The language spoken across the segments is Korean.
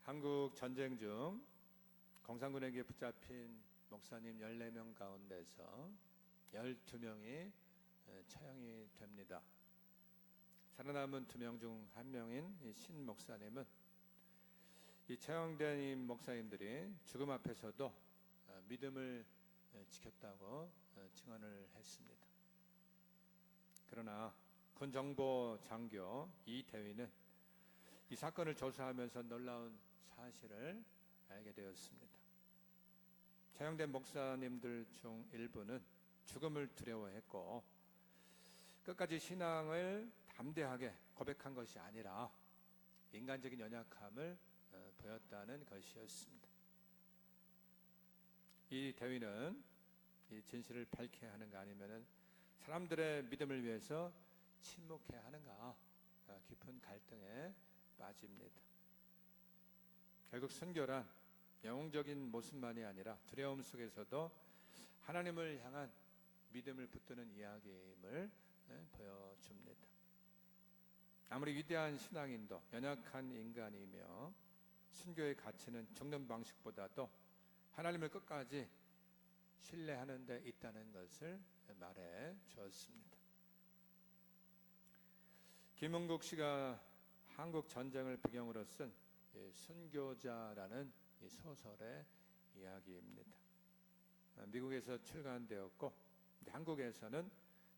한국 전쟁 중 공산군에게 붙잡힌 목사님 14명 가운데서 12명이 처형이 됩니다. 살아남은 2명 중 1명인 신 목사님은 이 처형된 이 목사님들이 죽음 앞에서도 믿음을 지켰다고 증언을 했습니다. 그러나 군정보 장교 이대위는 이 사건을 조사하면서 놀라운 사실을 알게 되었습니다. 처형된 목사님들 중 일부는 죽음을 두려워했고 끝까지 신앙을 담대하게 고백한 것이 아니라 인간적인 연약함을 보였다는 것이었습니다. 이 대위는 이 진실을 밝혀야 하는가 아니면 사람들의 믿음을 위해서 침묵해야 하는가 깊은 갈등에 빠집니다. 결국 선교란 영웅적인 모습만이 아니라 두려움 속에서도 하나님을 향한 믿음을 붙드는 이야기임을 보여줍니다. 아무리 위대한 신앙인도 연약한 인간이며 순교의 가치는 죽는 방식보다도 하나님을 끝까지 신뢰하는 데 있다는 것을 말해 주었습니다. 김은국 씨가 한국 전쟁을 배경으로 쓴 순교자라는 이 소설의 이야기입니다. 미국에서 출간되었고 한국에서는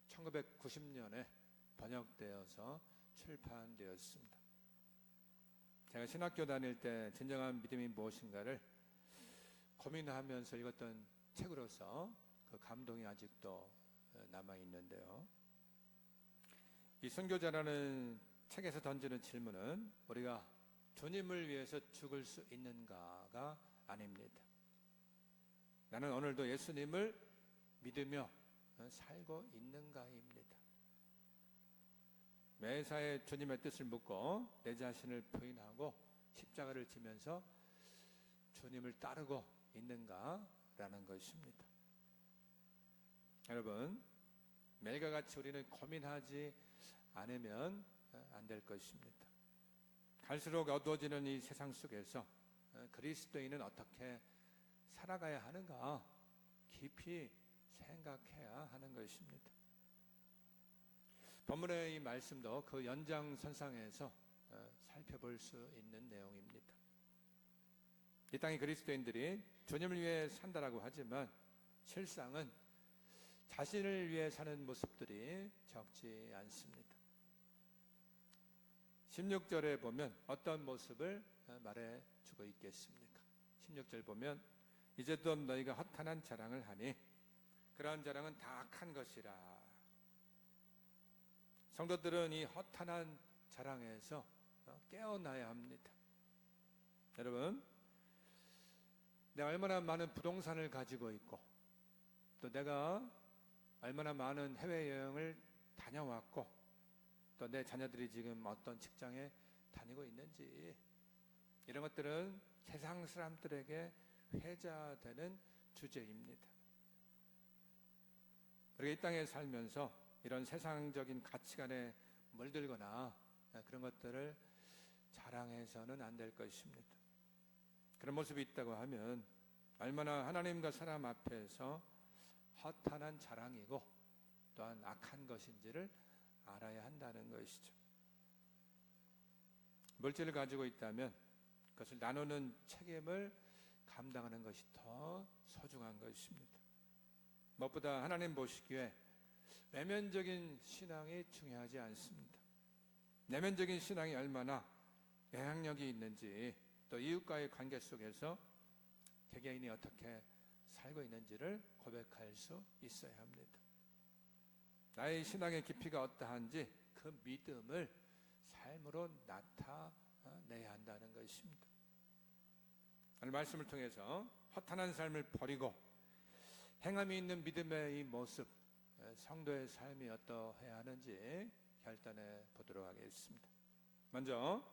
1990년에 번역되어서 출판되었습니다. 제가 신학교 다닐 때 진정한 믿음이 무엇인가를 고민하면서 읽었던 책으로서 그 감동이 아직도 남아있는데요. 이 순교자라는 책에서 던지는 질문은 우리가 주님을 위해서 죽을 수 있는가가 아닙니다. 나는 오늘도 예수님을 믿으며 살고 있는가입니다. 매사에 주님의 뜻을 묻고 내 자신을 부인하고 십자가를 지면서 주님을 따르고 있는가라는 것입니다. 여러분, 매일과 같이 우리는 고민하지 않으면 안 될 것입니다. 갈수록 어두워지는 이 세상 속에서 그리스도인은 어떻게 살아가야 하는가 깊이 생각해야 하는 것입니다. 본문의 이 말씀도 그 연장선상에서 살펴볼 수 있는 내용입니다. 이 땅의 그리스도인들이 주님을 위해 산다라고 하지만 실상은 자신을 위해 사는 모습들이 적지 않습니다. 16절에 보면 어떤 모습을 말해주고 있겠습니까? 16절 보면 이제도 너희가 허탄한 자랑을 하니 그러한 자랑은 다 악한 것이라. 성도들은 이 허탄한 자랑에서 깨어나야 합니다. 여러분, 내가 얼마나 많은 부동산을 가지고 있고 또 내가 얼마나 많은 해외여행을 다녀왔고 또 내 자녀들이 지금 어떤 직장에 다니고 있는지 이런 것들은 세상 사람들에게 회자되는 주제입니다. 우리가 이 땅에 살면서 이런 세상적인 가치관에 물들거나 그런 것들을 자랑해서는 안 될 것입니다. 그런 모습이 있다고 하면 얼마나 하나님과 사람 앞에서 허탄한 자랑이고 또한 악한 것인지를 알아야 한다는 것이죠. 물질을 가지고 있다면 그것을 나누는 책임을 감당하는 것이 더 소중한 것입니다. 무엇보다 하나님 보시기에 외면적인 신앙이 중요하지 않습니다. 내면적인 신앙이 얼마나 영향력이 있는지 또 이웃과의 관계 속에서 개개인이 어떻게 살고 있는지를 고백할 수 있어야 합니다. 나의 신앙의 깊이가 어떠한지 그 믿음을 삶으로 나타내야 한다는 것입니다. 오늘 말씀을 통해서 허탄한 삶을 버리고 행함이 있는 믿음의 이 모습, 성도의 삶이 어떠해야 하는지 결단해 보도록 하겠습니다. 먼저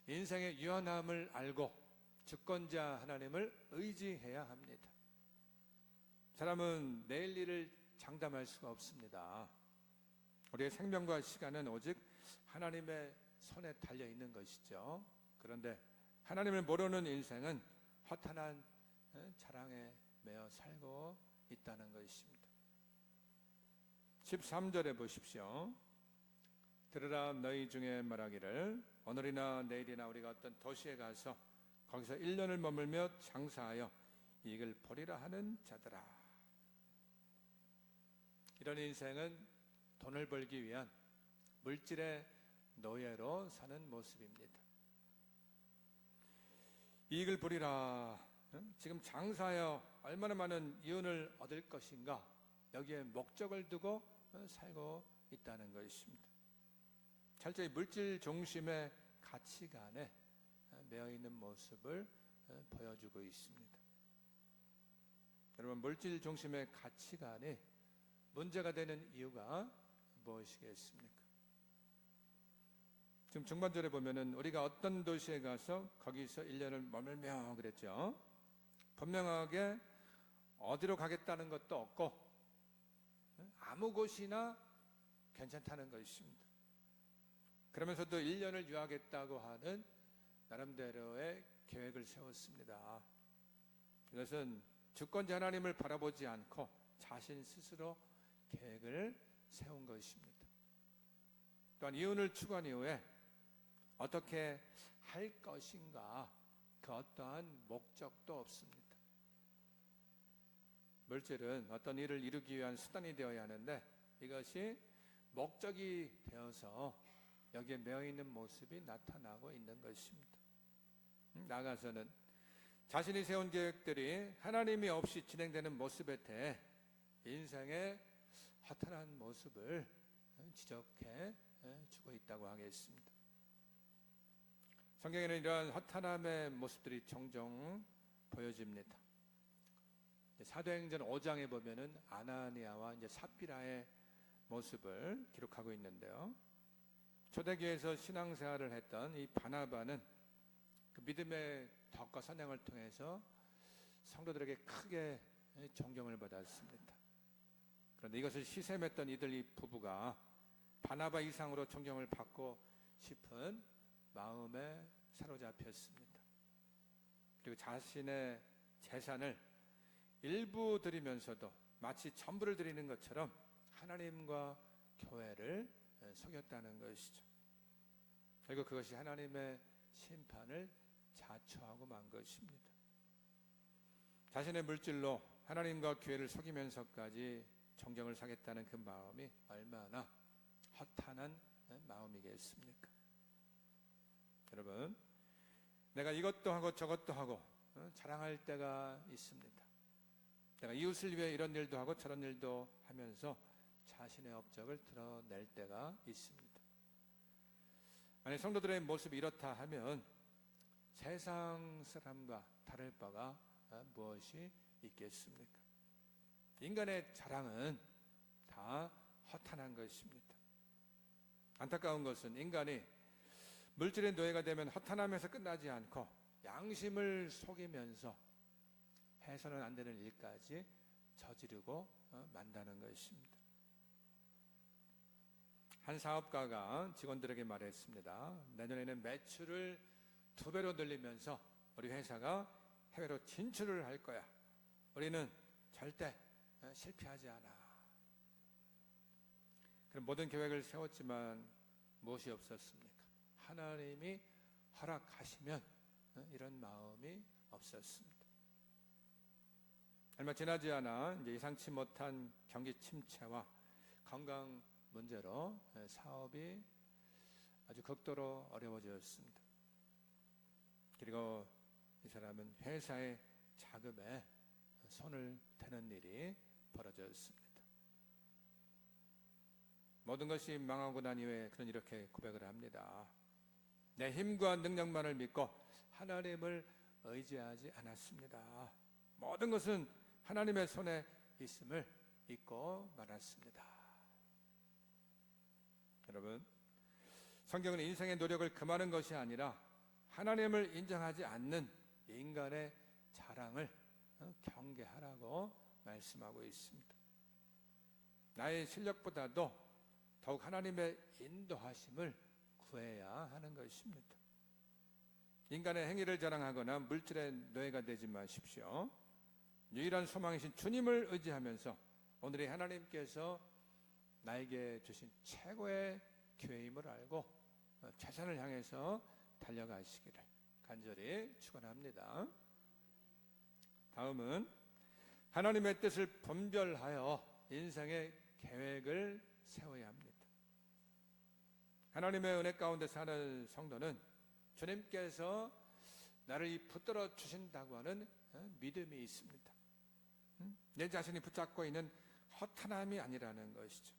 인생의 유한함을 알고 주권자 하나님을 의지해야 합니다. 사람은 내일 일을 장담할 수가 없습니다. 우리의 생명과 시간은 오직 하나님의 손에 달려 있는 것이죠. 그런데 하나님을 모르는 인생은 허탄한 자랑에 매여 살고 있다는 것입니다. 13절에 보십시오. 들으라, 너희 중에 말하기를 오늘이나 내일이나 우리가 어떤 도시에 가서 거기서 1년을 머물며 장사하여 이익을 보리라 하는 자들아. 이런 인생은 돈을 벌기 위한 물질의 노예로 사는 모습입니다. 이익을 보리라. 지금 장사하여 얼마나 많은 이윤을 얻을 것인가, 여기에 목적을 두고 살고 있다는 것입니다. 철저히 물질 중심의 가치관에 매여 있는 모습을 보여주고 있습니다. 여러분, 물질 중심의 가치관이 문제가 되는 이유가 무엇이겠습니까? 지금 중반절에 보면은 우리가 어떤 도시에 가서 거기서 1년을 머물며 그랬죠. 분명하게 어디로 가겠다는 것도 없고 아무 곳이나 괜찮다는 것입니다. 그러면서도 1년을 유하겠다고 하는 나름대로의 계획을 세웠습니다. 이것은 주권자 하나님을 바라보지 않고 자신 스스로 계획을 세운 것입니다. 또한 이윤을 추구한 이후에 어떻게 할 것인가, 그 어떠한 목적도 없습니다. 물질은 어떤 일을 이루기 위한 수단이 되어야 하는데 이것이 목적이 되어서 여기에 매여 있는 모습이 나타나고 있는 것입니다. 나아가서는 자신이 세운 계획들이 하나님이 없이 진행되는 모습에 대해 인생의 허탄한 모습을 지적해 주고 있다고 하겠습니다. 성경에는 이러한 허탄함의 모습들이 종종 보여집니다. 사도행전 5장에 보면은 아나니아와 삽비라의 모습을 기록하고 있는데요. 초대교회에서 신앙생활을 했던 이 바나바는 그 믿음의 덕과 선행을 통해서 성도들에게 크게 존경을 받았습니다. 그런데 이것을 시샘했던 이 부부가 바나바 이상으로 존경을 받고 싶은 마음에 사로잡혔습니다. 그리고 자신의 재산을 일부 드리면서도 마치 전부를 드리는 것처럼 하나님과 교회를 속였다는 것이죠. 결국 그것이 하나님의 심판을 자초하고 만 것입니다. 자신의 물질로 하나님과 교회를 속이면서까지 존경을 사겠다는 그 마음이 얼마나 허탄한 마음이겠습니까? 여러분, 내가 이것도 하고 저것도 하고 자랑할 때가 있습니다. 내가 이웃을 위해 이런 일도 하고 저런 일도 하면서 자신의 업적을 드러낼 때가 있습니다. 만약 성도들의 모습이 이렇다 하면 세상 사람과 다를 바가 무엇이 있겠습니까? 인간의 자랑은 다 허탄한 것입니다. 안타까운 것은 인간이 물질의 노예가 되면 허탄함에서 끝나지 않고 양심을 속이면서 해서는 안 되는 일까지 저지르고 만다는 것입니다. 한 사업가가 직원들에게 말했습니다. 내년에는 매출을 2배로 늘리면서 우리 회사가 해외로 진출을 할 거야. 우리는 절대 실패하지 않아. 그럼 모든 계획을 세웠지만 무엇이 없었습니까? 하나님이 허락하시면 이런 마음이 없었습니다. 얼마 지나지 않아 이제 예상치 못한 경기 침체와 건강 문제로 사업이 아주 극도로 어려워졌습니다. 그리고 이 사람은 회사의 자금에 손을 대는 일이 벌어졌습니다. 모든 것이 망하고 난 이후에 그는 이렇게 고백을 합니다. 내 힘과 능력만을 믿고 하나님을 의지하지 않았습니다. 모든 것은 하나님의 손에 있음을 잊고 말았습니다. 여러분, 성경은 인생의 노력을 금하는 것이 아니라 하나님을 인정하지 않는 인간의 자랑을 경계하라고 말씀하고 있습니다. 나의 실력보다도 더욱 하나님의 인도하심을 구해야 하는 것입니다. 인간의 행위를 자랑하거나 물질의 노예가 되지 마십시오. 유일한 소망이신 주님을 의지하면서 오늘의 하나님께서 나에게 주신 최고의 기회임을 알고 최선을 향해서 달려가시기를 간절히 축원합니다. 다음은 하나님의 뜻을 분별하여 인생의 계획을 세워야 합니다. 하나님의 은혜 가운데 사는 성도는 주님께서 나를 붙들어 주신다고 하는 믿음이 있습니다. 내 자신이 붙잡고 있는 허탄함이 아니라는 것이죠.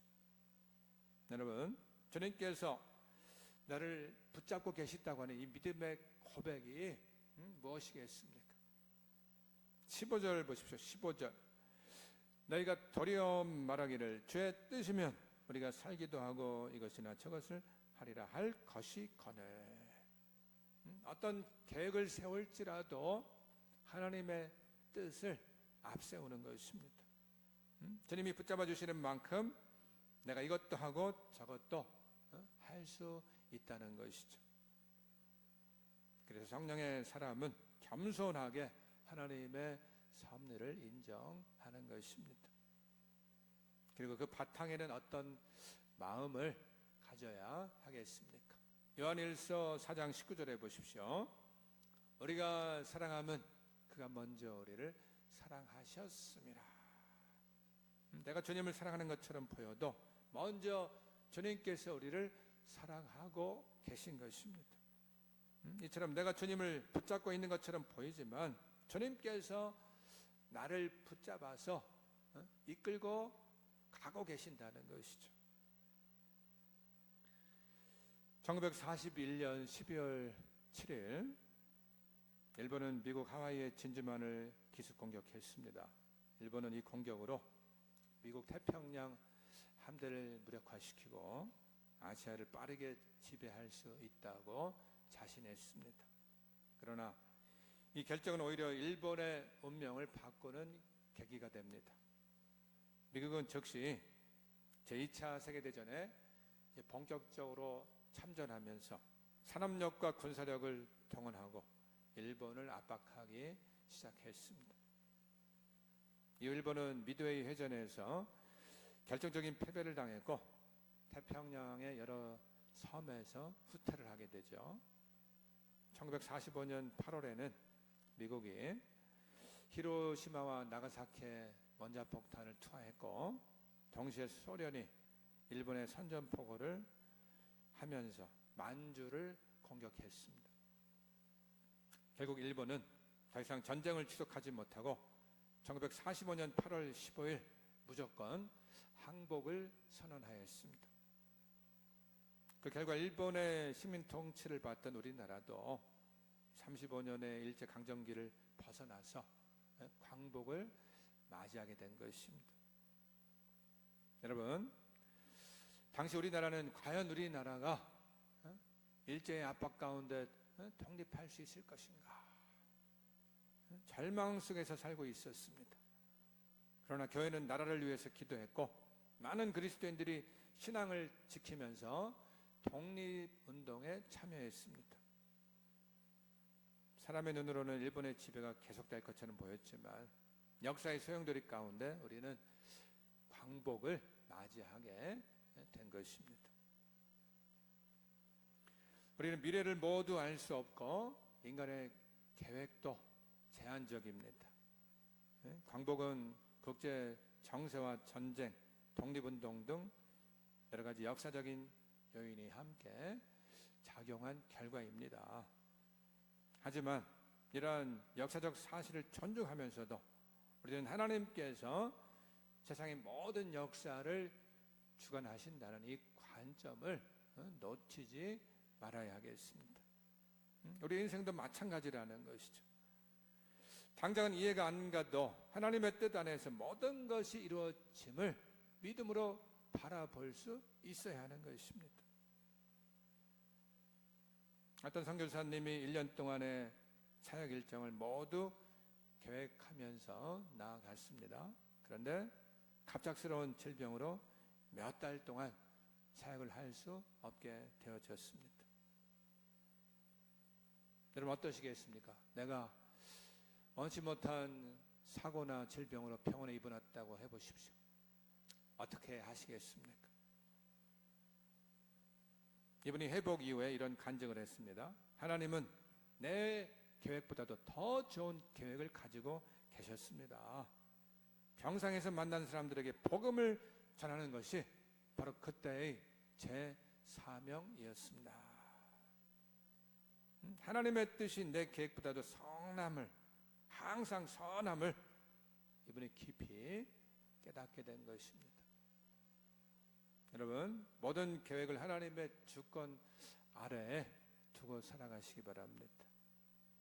여러분, 주님께서 나를 붙잡고 계시다고 하는 이 믿음의 고백이 무엇이겠습니까? 15절 보십시오. 15절. 너희가 도리어 말하기를 주의 뜻이면 우리가 살기도 하고 이것이나 저것을 하리라 할 것이거늘. 어떤 계획을 세울지라도 하나님의 뜻을 앞세우는 것입니다. 주님이 붙잡아 주시는 만큼 내가 이것도 하고 저것도 할 수 있다는 것이죠. 그래서 성령의 사람은 겸손하게 하나님의 섭리를 인정하는 것입니다. 그리고 그 바탕에는 어떤 마음을 가져야 하겠습니까? 요한일서 4장 19절에 보십시오. 우리가 사랑하면 그가 먼저 우리를 사랑하셨습니다. 내가 주님을 사랑하는 것처럼 보여도 먼저 주님께서 우리를 사랑하고 계신 것입니다. 이처럼 내가 주님을 붙잡고 있는 것처럼 보이지만 주님께서 나를 붙잡아서 이끌고 가고 계신다는 것이죠. 1941년 12월 7일 일본은 미국 하와이의 진주만을 기습 공격했습니다. 일본은 이 공격으로 미국 태평양 함대를 무력화시키고 아시아를 빠르게 지배할 수 있다고 자신했습니다. 그러나 이 결정은 오히려 일본의 운명을 바꾸는 계기가 됩니다. 미국은 즉시 제2차 세계대전에 본격적으로 참전하면서 산업력과 군사력을 동원하고 일본을 압박하기 시작했습니다. 이 일본은 미드웨이 해전에서 결정적인 패배를 당했고 태평양의 여러 섬에서 후퇴를 하게 되죠. 1945년 8월에는 미국이 히로시마와 나가사키에 원자폭탄을 투하했고 동시에 소련이 일본의 선전포고를 하면서 만주를 공격했습니다. 결국 일본은 더 이상 전쟁을 지속하지 못하고 1945년 8월 15일 무조건 항복을 선언하였습니다. 그 결과 일본의 식민 통치를 받던 우리나라도 35년의 일제강점기를 벗어나서 광복을 맞이하게 된 것입니다. 여러분, 당시 우리나라는 과연 우리나라가 일제의 압박 가운데 독립할 수 있을 것인가? 절망 속에서 살고 있었습니다. 그러나 교회는 나라를 위해서 기도했고 많은 그리스도인들이 신앙을 지키면서 독립운동에 참여했습니다. 사람의 눈으로는 일본의 지배가 계속될 것처럼 보였지만 역사의 소용돌이 가운데 우리는 광복을 맞이하게 된 것입니다. 우리는 미래를 모두 알 수 없고 인간의 계획도 제한적입니다. 광복은 국제 정세와 전쟁, 독립운동 등 여러 가지 역사적인 요인이 함께 작용한 결과입니다. 하지만 이러한 역사적 사실을 존중하면서도 우리는 하나님께서 세상의 모든 역사를 주관하신다는 이 관점을 놓치지 말아야 하겠습니다. 우리 인생도 마찬가지라는 것이죠. 당장은 이해가 안 가도 하나님의 뜻 안에서 모든 것이 이루어짐을 믿음으로 바라볼 수 있어야 하는 것입니다. 어떤 선교사님이 1년 동안의 사역 일정을 모두 계획하면서 나아갔습니다. 그런데 갑작스러운 질병으로 몇 달 동안 사역을 할 수 없게 되어졌습니다. 여러분 어떠시겠습니까? 내가 원치 못한 사고나 질병으로 병원에 입원했다고 해보십시오. 어떻게 하시겠습니까? 이분이 회복 이후에 이런 간증을 했습니다. 하나님은 내 계획보다도 더 좋은 계획을 가지고 계셨습니다. 병상에서 만난 사람들에게 복음을 전하는 것이 바로 그때의 제 사명이었습니다. 하나님의 뜻이 내 계획보다도 항상 선함을 이분이 깊이 깨닫게 된 것입니다. 여러분, 모든 계획을 하나님의 주권 아래에 두고 살아가시기 바랍니다.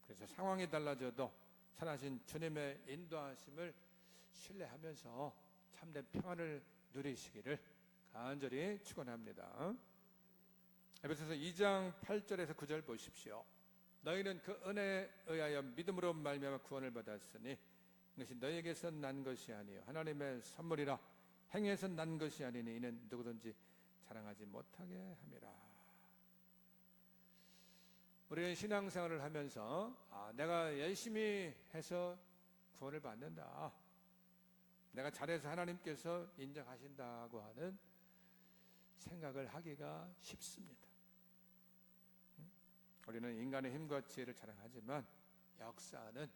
그래서 상황이 달라져도 선하신 주님의 인도하심을 신뢰하면서 참된 평안을 누리시기를 간절히 축원합니다. 에베소서 2장 8절에서 9절 보십시오. 너희는 그 은혜에 의하여 믿음으로 말미암아 구원을 받았으니 이것이 너희에게서 난 것이 아니요 하나님의 선물이라. 행위에서 난 것이 아니니 이는 누구든지 자랑하지 못하게 함이라. 우리는 신앙생활을 하면서 내가 열심히 해서 구원을 받는다, 내가 잘해서 하나님께서 인정하신다고 하는 생각을 하기가 쉽습니다. 우리는 인간의 힘과 지혜를 자랑하지만 역사는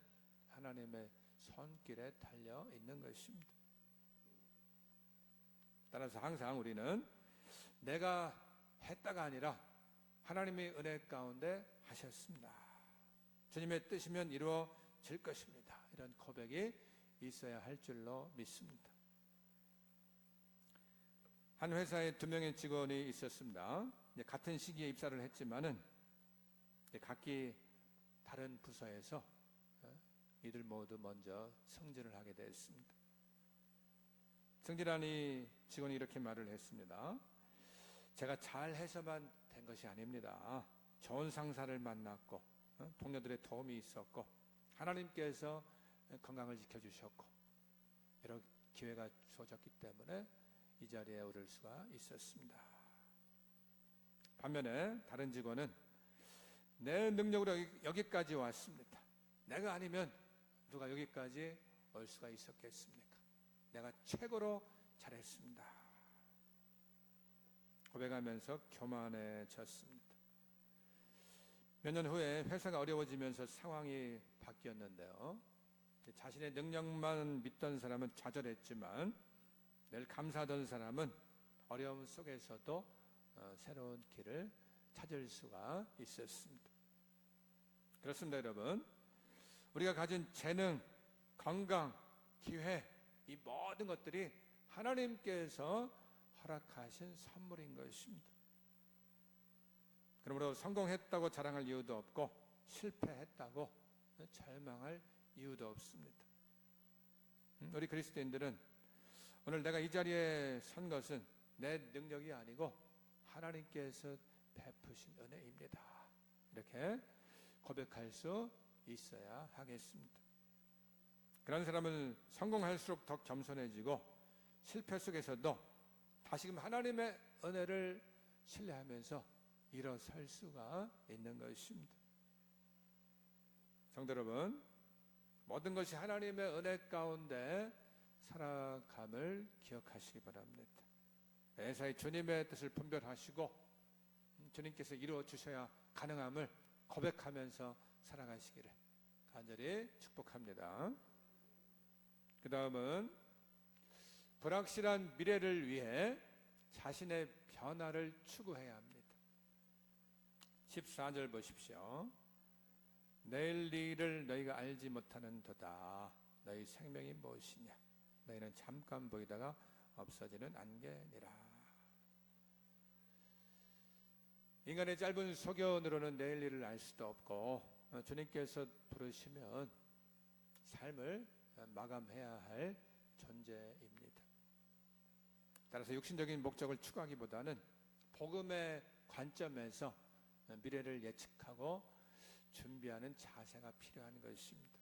하나님의 손길에 달려 있는 것입니다. 따라서 항상 우리는 내가 했다가 아니라 하나님의 은혜 가운데 하셨습니다, 주님의 뜻이면 이루어질 것입니다, 이런 고백이 있어야 할 줄로 믿습니다. 한 회사에 2명의 직원이 있었습니다. 같은 시기에 입사를 했지만은 각기 다른 부서에서 이들 모두 먼저 승진을 하게 됐습니다. 승진한 이 직원이 이렇게 말을 했습니다. 제가 잘해서만 된 것이 아닙니다. 좋은 상사를 만났고 동료들의 도움이 있었고 하나님께서 건강을 지켜주셨고 여러 기회가 주어졌기 때문에 이 자리에 오를 수가 있었습니다. 반면에 다른 직원은 내 능력으로 여기까지 왔습니다. 내가 아니면 누가 여기까지 올 수가 있었겠습니까? 내가 최고로 잘했습니다. 고백하면서 교만해졌습니다. 몇 년 후에 회사가 어려워지면서 상황이 바뀌었는데요. 자신의 능력만 믿던 사람은 좌절했지만 늘 감사하던 사람은 어려움 속에서도 새로운 길을 찾을 수가 있었습니다. 그렇습니다, 여러분. 우리가 가진 재능, 건강, 기회, 이 모든 것들이 하나님께서 허락하신 선물인 것입니다. 그러므로 성공했다고 자랑할 이유도 없고 실패했다고 절망할 이유도 없습니다. 우리 그리스도인들은 오늘 내가 이 자리에 선 것은 내 능력이 아니고 하나님께서 베푸신 은혜입니다, 이렇게 고백할 수 있어야 하겠습니다. 그런 사람은 성공할수록 더 겸손해지고 실패 속에서도 다시금 하나님의 은혜를 신뢰하면서 일어설 수가 있는 것입니다. 성도 여러분, 모든 것이 하나님의 은혜 가운데 살아감을 기억하시기 바랍니다. 매사에 주님의 뜻을 분별하시고 주님께서 이루어 주셔야 가능함을 고백하면서 살아가시기를 간절히 축복합니다. 그 다음은 불확실한 미래를 위해 자신의 변화를 추구해야 합니다. 14절 보십시오. 내일 일을 너희가 알지 못하는 도다. 너희 생명이 무엇이냐? 너희는 잠깐 보이다가 없어지는 안개니라. 인간의 짧은 소견으로는 내일 일을 알 수도 없고 주님께서 부르시면 삶을 마감해야 할 존재입니다. 따라서 육신적인 목적을 추구하기보다는 복음의 관점에서 미래를 예측하고 준비하는 자세가 필요한 것입니다.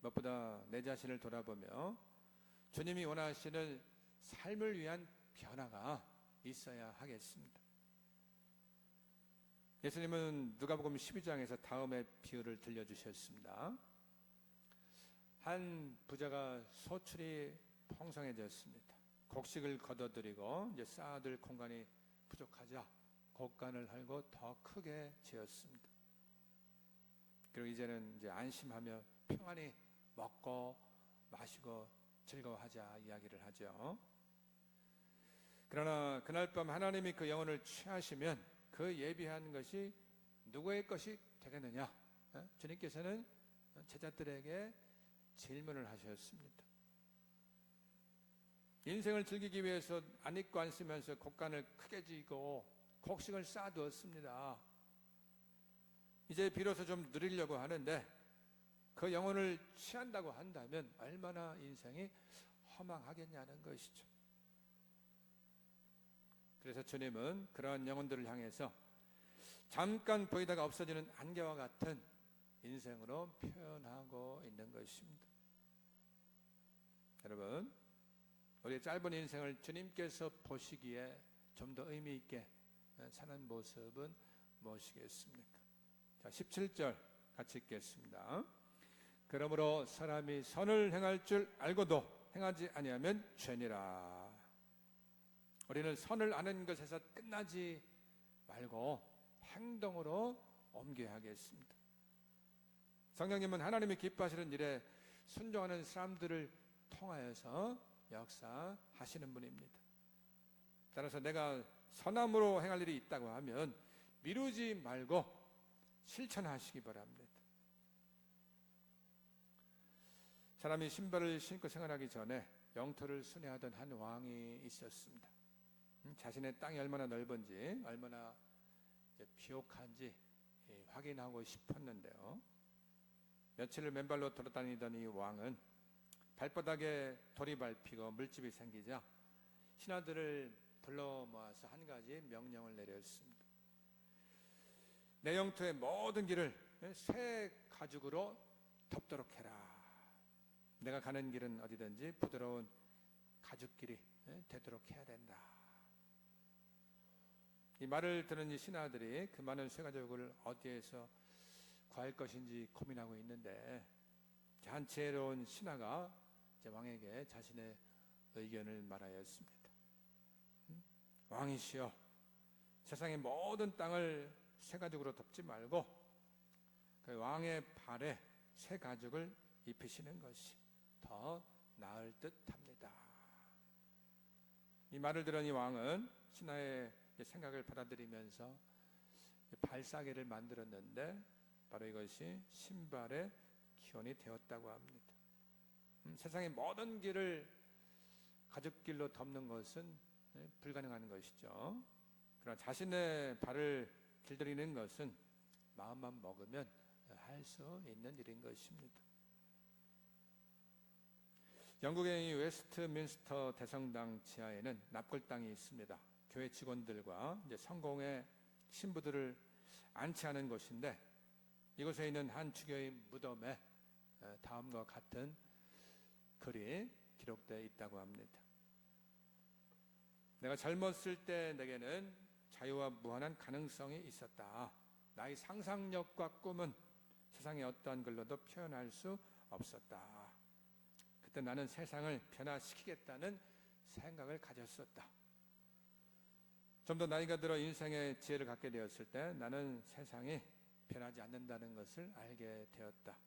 무엇보다 내 자신을 돌아보며 주님이 원하시는 삶을 위한 변화가 있어야 하겠습니다. 예수님은 누가복음 12장에서 다음의 비유를 들려주셨습니다. 한 부자가 소출이 풍성해졌습니다. 곡식을 거둬들이고 이제 쌓아둘 공간이 부족하자 곡간을 헐고 더 크게 지었습니다. 그리고 이제는 이제 안심하며 평안히 먹고 마시고 즐거워하자 이야기를 하죠. 그러나 그날 밤 하나님이 그 영혼을 취하시면 그 예비한 것이 누구의 것이 되겠느냐? 주님께서는 제자들에게 질문을 하셨습니다. 인생을 즐기기 위해서 안 입고 안 쓰면서 곡간을 크게 지고 곡식을 쌓아두었습니다. 이제 비로소 좀 누리려고 하는데 그 영혼을 취한다고 한다면 얼마나 인생이 허망하겠냐는 것이죠. 그래서 주님은 그러한 영혼들을 향해서 잠깐 보이다가 없어지는 안개와 같은 인생으로 표현하고 있는 것입니다. 여러분, 우리의 짧은 인생을 주님께서 보시기에 좀 더 의미 있게 사는 모습은 무엇이겠습니까? 자, 17절 같이 읽겠습니다. 그러므로 사람이 선을 행할 줄 알고도 행하지 아니하면 죄니라. 우리는 선을 아는 것에서 끝나지 말고 행동으로 옮겨야 하겠습니다. 성령님은 하나님이 기뻐하시는 일에 순종하는 사람들을 통하여서 역사하시는 분입니다. 따라서 내가 선함으로 행할 일이 있다고 하면 미루지 말고 실천하시기 바랍니다. 사람이 신발을 신고 생활하기 전에 영토를 순회하던 한 왕이 있었습니다. 자신의 땅이 얼마나 넓은지 얼마나 비옥한지 확인하고 싶었는데요. 며칠을 맨발로 돌아다니던 이 왕은 발바닥에 돌이 밟히고 물집이 생기자 신하들을 불러 모아서 한 가지 명령을 내렸습니다. 내 영토의 모든 길을 새 가죽으로 덮도록 해라. 내가 가는 길은 어디든지 부드러운 가죽길이 되도록 해야 된다. 이 말을 들은 이 신하들이 그 많은 쇠가죽을 어디에서 구할 것인지 고민하고 있는데 한 지혜로운 신하가 왕에게 자신의 의견을 말하였습니다. 왕이시여, 세상의 모든 땅을 쇠가죽으로 덮지 말고 그 왕의 발에 쇠가죽을 입히시는 것이 더 나을 듯합니다. 이 말을 들은 이 왕은 신하의 생각을 받아들이면서 발사계를 만들었는데 바로 이것이 신발의 기원이 되었다고 합니다. 세상의 모든 길을 가죽길로 덮는 것은 불가능한 것이죠. 그러나 자신의 발을 길들이는 것은 마음만 먹으면 할 수 있는 일인 것입니다. 영국의 웨스트민스터 대성당 지하에는 납골당이 있습니다. 교회 직원들과 이제 성공의 신부들을 안치하는 곳인데 이곳에 있는 한 주교의 무덤에 다음과 같은 글이 기록되어 있다고 합니다. 내가 젊었을 때 내게는 자유와 무한한 가능성이 있었다. 나의 상상력과 꿈은 세상의 어떠한 글로도 표현할 수 없었다. 그때 나는 세상을 변화시키겠다는 생각을 가졌었다. 좀 더 나이가 들어 인생의 지혜를 갖게 되었을 때 나는 세상이 변하지 않는다는 것을 알게 되었다.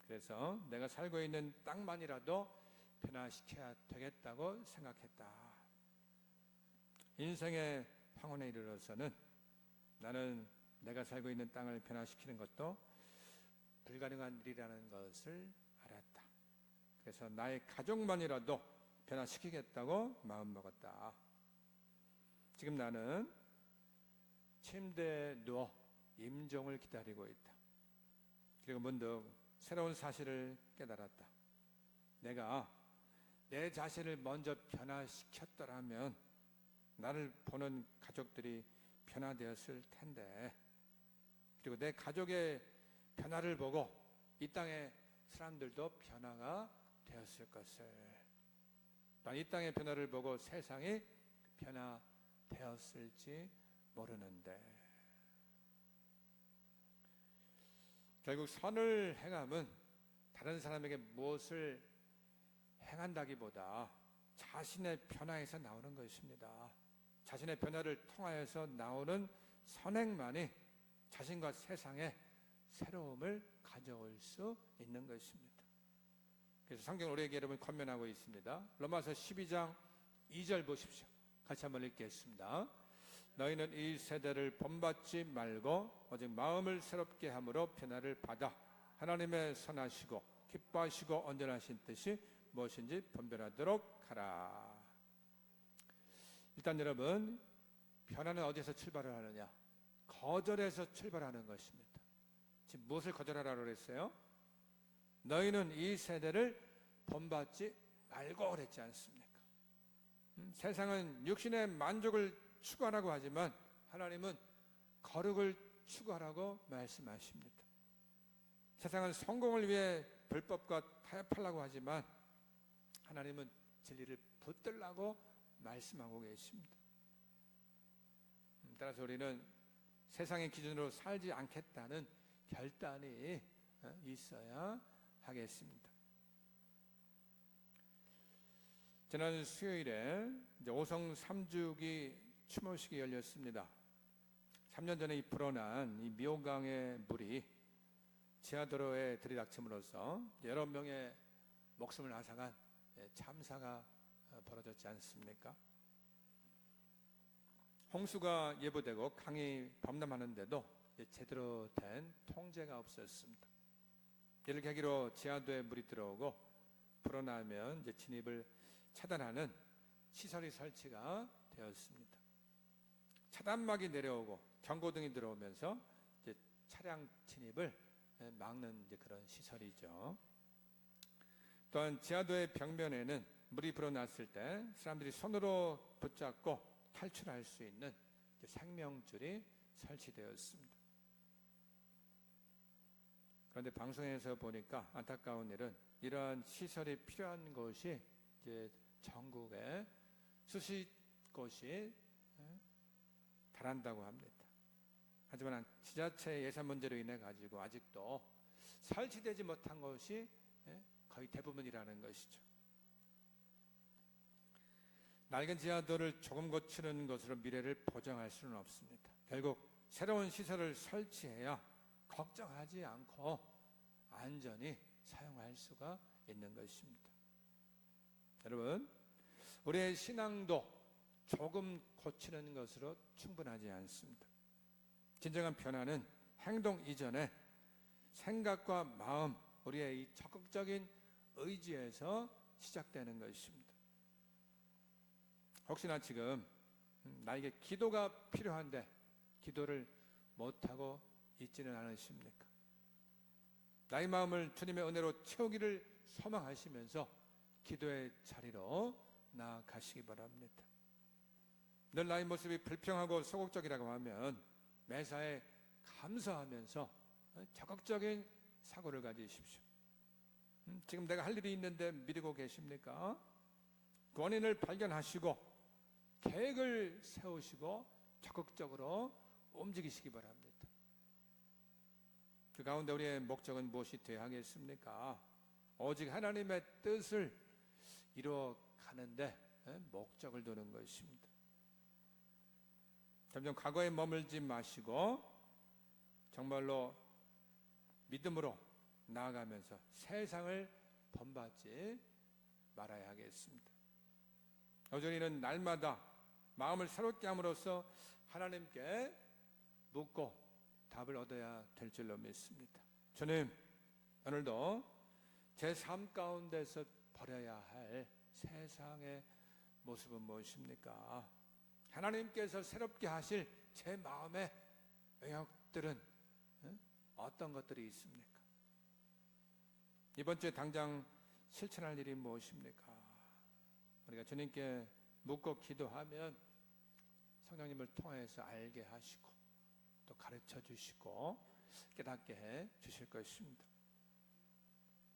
그래서 내가 살고 있는 땅만이라도 변화시켜야 되겠다고 생각했다. 인생의 황혼에 이르러서는 나는 내가 살고 있는 땅을 변화시키는 것도 불가능한 일이라는 것을 알았다. 그래서 나의 가족만이라도 변화시키겠다고 마음먹었다. 지금 나는 침대에 누워 임종을 기다리고 있다. 그리고 문득 새로운 사실을 깨달았다. 내가 내 자신을 먼저 변화시켰더라면 나를 보는 가족들이 변화되었을 텐데, 그리고 내 가족의 변화를 보고 이 땅의 사람들도 변화가 되었을 것을, 난 이 땅의 변화를 보고 세상이 변화되었을지 모르는데, 결국 선을 행함은 다른 사람에게 무엇을 행한다기보다 자신의 변화에서 나오는 것입니다. 자신의 변화를 통하여서 나오는 선행만이 자신과 세상에 새로움을 가져올 수 있는 것입니다. 그래서 성경 우리에게 여러분 권면하고 있습니다. 로마서 12장 2절 보십시오. 같이 한번 읽겠습니다. 너희는 이 세대를 본받지 말고 오직 마음을 새롭게 함으로 변화를 받아 하나님의 선하시고 기뻐하시고 온전하신 뜻이 무엇인지 분별하도록 하라. 일단 여러분, 변화는 어디서 출발을 하느냐? 거절에서 출발하는 것입니다. 지금 무엇을 거절하라고 그랬어요? 너희는 이 세대를 본받지 말고 그랬지 않습니까? 세상은 육신의 만족을 추구하라고 하지만 하나님은 거룩을 추구하라고 말씀하십니다. 세상은 성공을 위해 불법과 타협하려고 하지만 하나님은 진리를 붙들라고 말씀하고 계십니다. 따라서 우리는 세상의 기준으로 살지 않겠다는 결단이 있어야 하겠습니다. 지난 수요일에 오성 3주기 추모식이 열렸습니다. 3년 전에 불어난 이 미호강의 물이 지하도로에 들이닥침으로써 여러 명의 목숨을 앗아간 참사가 벌어졌지 않습니까? 홍수가 예보되고 강이 범람하는데도 제대로 된 통제가 없었습니다. 이를 계기로 지하도에 물이 들어오고 불어나면 진입을 차단하는 시설이 설치가 되었습니다. 차단막이 내려오고 경고등이 들어오면서 차량 진입을 막는 그런 시설이죠. 또한 지하도의 벽면에는 물이 불어났을 때 사람들이 손으로 붙잡고 탈출할 수 있는 생명줄이 설치되었습니다. 그런데 방송에서 보니까 안타까운 일은 이러한 시설이 필요한 곳이 이제 전국에 수십 곳이 달한다고 합니다. 하지만 지자체 예산 문제로 인해 가지고 아직도 설치되지 못한 것이 거의 대부분이라는 것이죠. 낡은 지하도를 조금 고치는 것으로 미래를 보장할 수는 없습니다. 결국 새로운 시설을 설치해야 걱정하지 않고 안전히 사용할 수가 있는 것입니다. 여러분, 우리의 신앙도 조금 고치는 것으로 충분하지 않습니다. 진정한 변화는 행동 이전에 생각과 마음, 우리의 이 적극적인 의지에서 시작되는 것입니다. 혹시나 지금 나에게 기도가 필요한데 기도를 못하고 있지는 않으십니까? 나의 마음을 주님의 은혜로 채우기를 소망하시면서 기도의 자리로 나아가시기 바랍니다. 늘 나의 모습이 불평하고 소극적이라고 하면 매사에 감사하면서 적극적인 사고를 가지십시오. 지금 내가 할 일이 있는데 미루고 계십니까? 그 원인을 발견하시고 계획을 세우시고 적극적으로 움직이시기 바랍니다. 그 가운데 우리의 목적은 무엇이 되어야 하겠습니까? 오직 하나님의 뜻을 이루어가는데 목적을 두는 것입니다. 점점 과거에 머물지 마시고 정말로 믿음으로 나아가면서 세상을 본받지 말아야 하겠습니다. 여전히는 날마다 마음을 새롭게 함으로써 하나님께 묻고 답을 얻어야 될 줄로 믿습니다. 주님, 오늘도 제 삶 가운데서 버려야 할 세상의 모습은 무엇입니까? 하나님께서 새롭게 하실 제 마음의 영역들은 어떤 것들이 있습니까? 이번 주에 당장 실천할 일이 무엇입니까? 우리가 주님께 묻고 기도하면 성령님을 통해서 알게 하시고 또 가르쳐 주시고 깨닫게 해 주실 것입니다.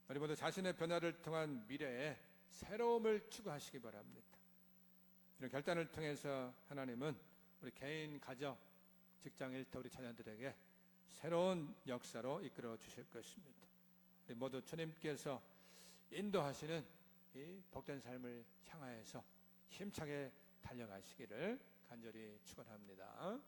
우리 모두 자신의 변화를 통한 미래에 새로움을 추구하시기 바랍니다. 이런 결단을 통해서 하나님은 우리 개인, 가정, 직장, 일터, 우리 자녀들에게 새로운 역사로 이끌어 주실 것입니다. 우리 모두 주님께서 인도하시는 이 복된 삶을 향하여서 힘차게 달려가시기를 간절히 축원합니다.